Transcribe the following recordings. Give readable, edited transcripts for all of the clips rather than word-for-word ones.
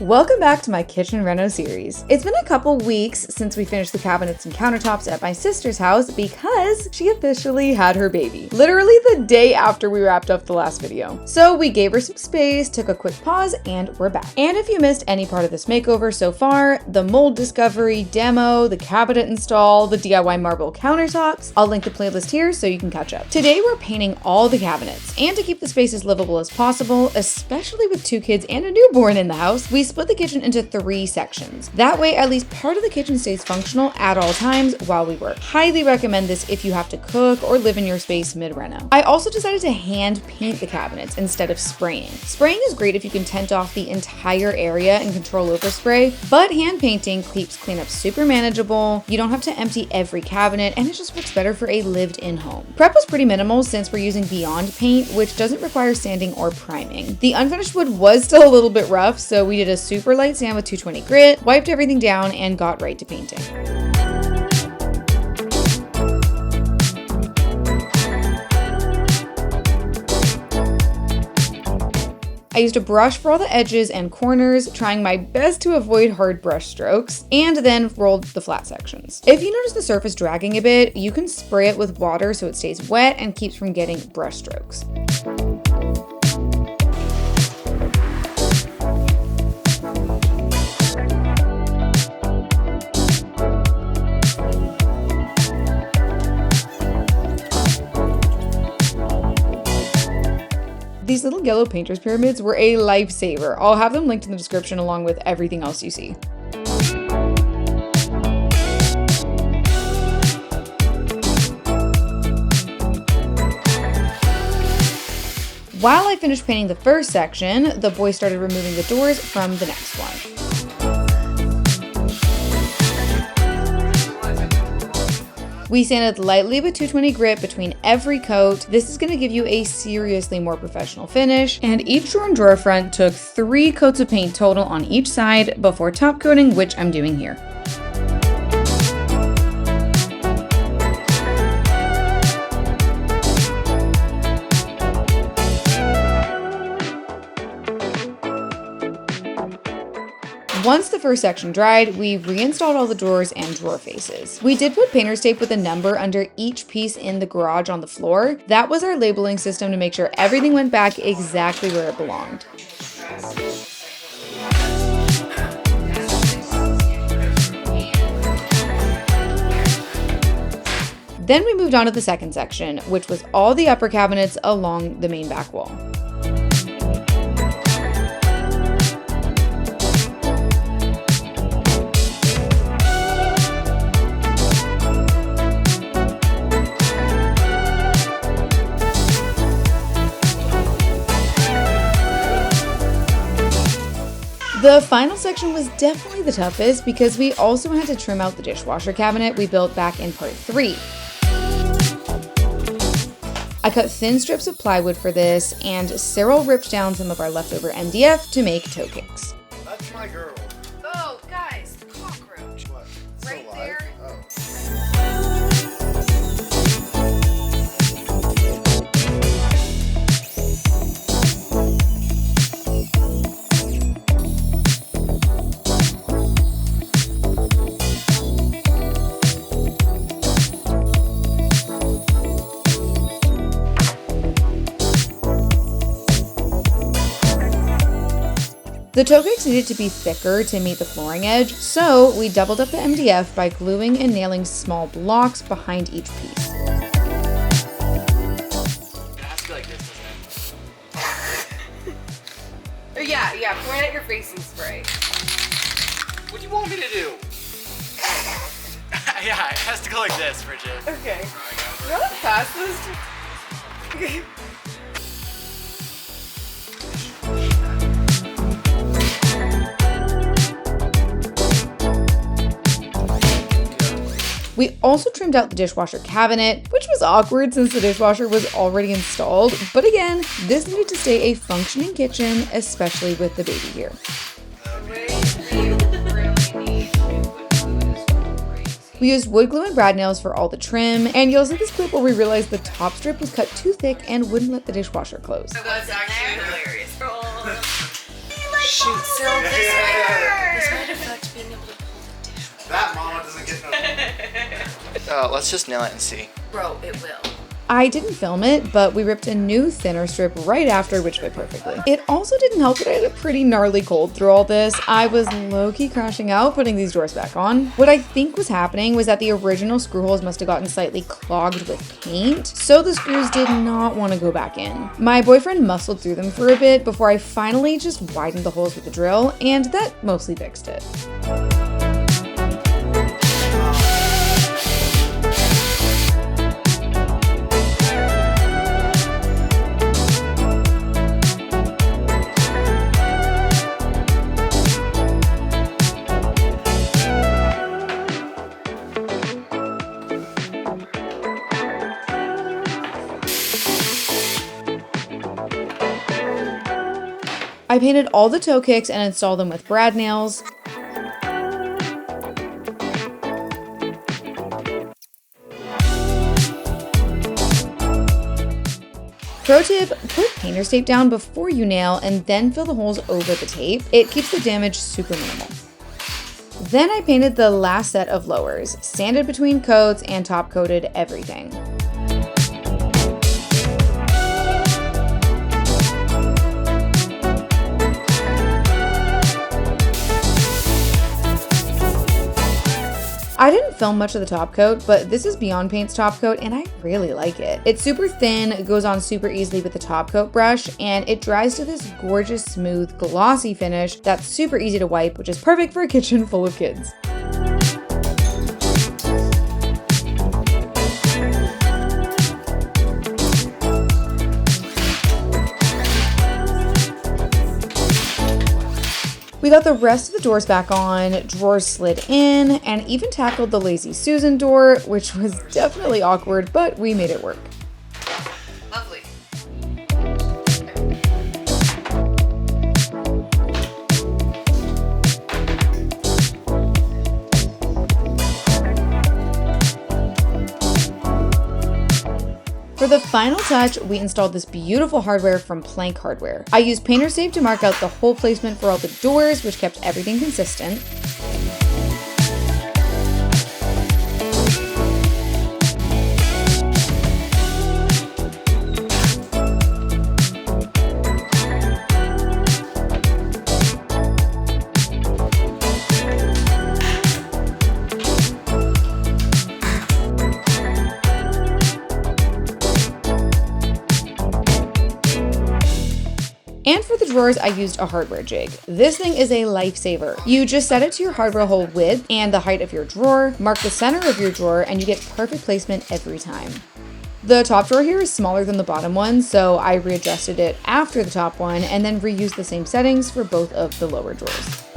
Welcome back to my kitchen reno series. It's been a couple weeks since we finished the cabinets and countertops at my sister's house because she officially had her baby. Literally the day after we wrapped up the last video. So we gave her some space, took a quick pause, and we're back. And if you missed any part of this makeover so far, the mold discovery, demo, the cabinet install, the DIY marble countertops, I'll link the playlist here so you can catch up. Today we're painting all the cabinets, and to keep the space as livable as possible, especially with 2 kids and a newborn in the house, we split the kitchen into 3 sections. That way, at least part of the kitchen stays functional at all times while we work. Highly recommend this if you have to cook or live in your space mid-reno. I also decided to hand paint the cabinets instead of spraying. Spraying is great if you can tent off the entire area and control overspray, but hand painting keeps cleanup super manageable. You don't have to empty every cabinet, and it just works better for a lived-in home. Prep was pretty minimal since we're using Beyond paint, which doesn't require sanding or priming. The unfinished wood was still a little bit rough, so we did a super light sand with 220 grit, wiped everything down, and got right to painting. I used a brush for all the edges and corners, trying my best to avoid hard brush strokes, and then rolled the flat sections. If you notice the surface dragging a bit, you can spray it with water so it stays wet and keeps from getting brush strokes. These little yellow painter's pyramids were a lifesaver. I'll have them linked in the description along with everything else you see. While I finished painting the first section, the boys started removing the doors from the next one. We sanded lightly with 220 grit between every coat. This is gonna give you a seriously more professional finish. And each drawer and drawer front took 3 coats of paint total on each side before top coating, which I'm doing here. Once the first section dried, we reinstalled all the drawers and drawer faces. We did put painter's tape with a number under each piece in the garage on the floor. That was our labeling system to make sure everything went back exactly where it belonged. Then we moved on to the second section, which was all the upper cabinets along the main back wall. The final section was definitely the toughest because we also had to trim out the dishwasher cabinet we built back in part 3. I cut thin strips of plywood for this, and Cyril ripped down some of our leftover MDF to make toe kicks. That's my girl. Oh, guys, the cockroach. What? Right there. Oh. The toe kicks needed to be thicker to meet the flooring edge, so we doubled up the MDF by gluing and nailing small blocks behind each piece. It has to be like this, doesn't it? Yeah, point at your face and spray. What do you want me to do? Yeah, it has to go like this, Bridget. Okay. You know how fast this? Okay. We also trimmed out the dishwasher cabinet, which was awkward since the dishwasher was already installed, but again, this needed to stay a functioning kitchen, especially with the baby here. We used wood glue and brad nails for all the trim, and you'll see this clip where we realized the top strip was cut too thick and wouldn't let the dishwasher close. That's actually hilarious. Shoot, Cyril, this way. Let's just nail it and see. Bro, it will. I didn't film it, but we ripped a new thinner strip right after, which fit perfectly. It also didn't help that I had a pretty gnarly cold through all this. I was low-key crashing out putting these drawers back on. What I think was happening was that the original screw holes must have gotten slightly clogged with paint, so the screws did not want to go back in. My boyfriend muscled through them for a bit before I finally just widened the holes with the drill, and that mostly fixed it. I painted all the toe kicks and installed them with brad nails. Pro tip, put painter's tape down before you nail and then fill the holes over the tape. It keeps the damage super minimal. Then I painted the last set of lowers, sanded between coats and top coated everything. I didn't film much of the top coat, but this is Beyond Paint's top coat and I really like it. It's super thin, it goes on super easily with the top coat brush, and it dries to this gorgeous, smooth, glossy finish that's super easy to wipe, which is perfect for a kitchen full of kids. We got the rest of the doors back on, drawers slid in, and even tackled the Lazy Susan door, which was definitely awkward, but we made it work. Lovely. For the final touch, we installed this beautiful hardware from Plank Hardware. I used painter's tape to mark out the hole placement for all the doors, which kept everything consistent. And for the drawers, I used a hardware jig. This thing is a lifesaver. You just set it to your hardware hole width and the height of your drawer, mark the center of your drawer, and you get perfect placement every time. The top drawer here is smaller than the bottom one, so I readjusted it after the top one and then reused the same settings for both of the lower drawers.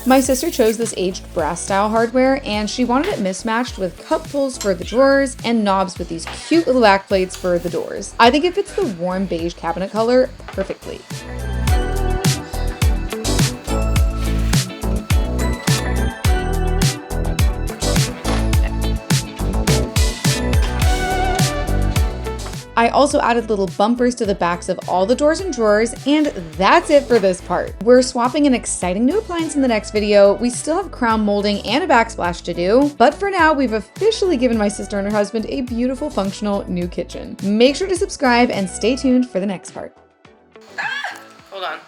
My sister chose this aged brass style hardware and she wanted it mismatched with cup pulls for the drawers and knobs with these cute little back plates for the doors. I think it fits the warm beige cabinet color perfectly. I also added little bumpers to the backs of all the doors and drawers, and that's it for this part. We're swapping an exciting new appliance in the next video. We still have crown molding and a backsplash to do, but for now, we've officially given my sister and her husband a beautiful, functional new kitchen. Make sure to subscribe and stay tuned for the next part. Hold on.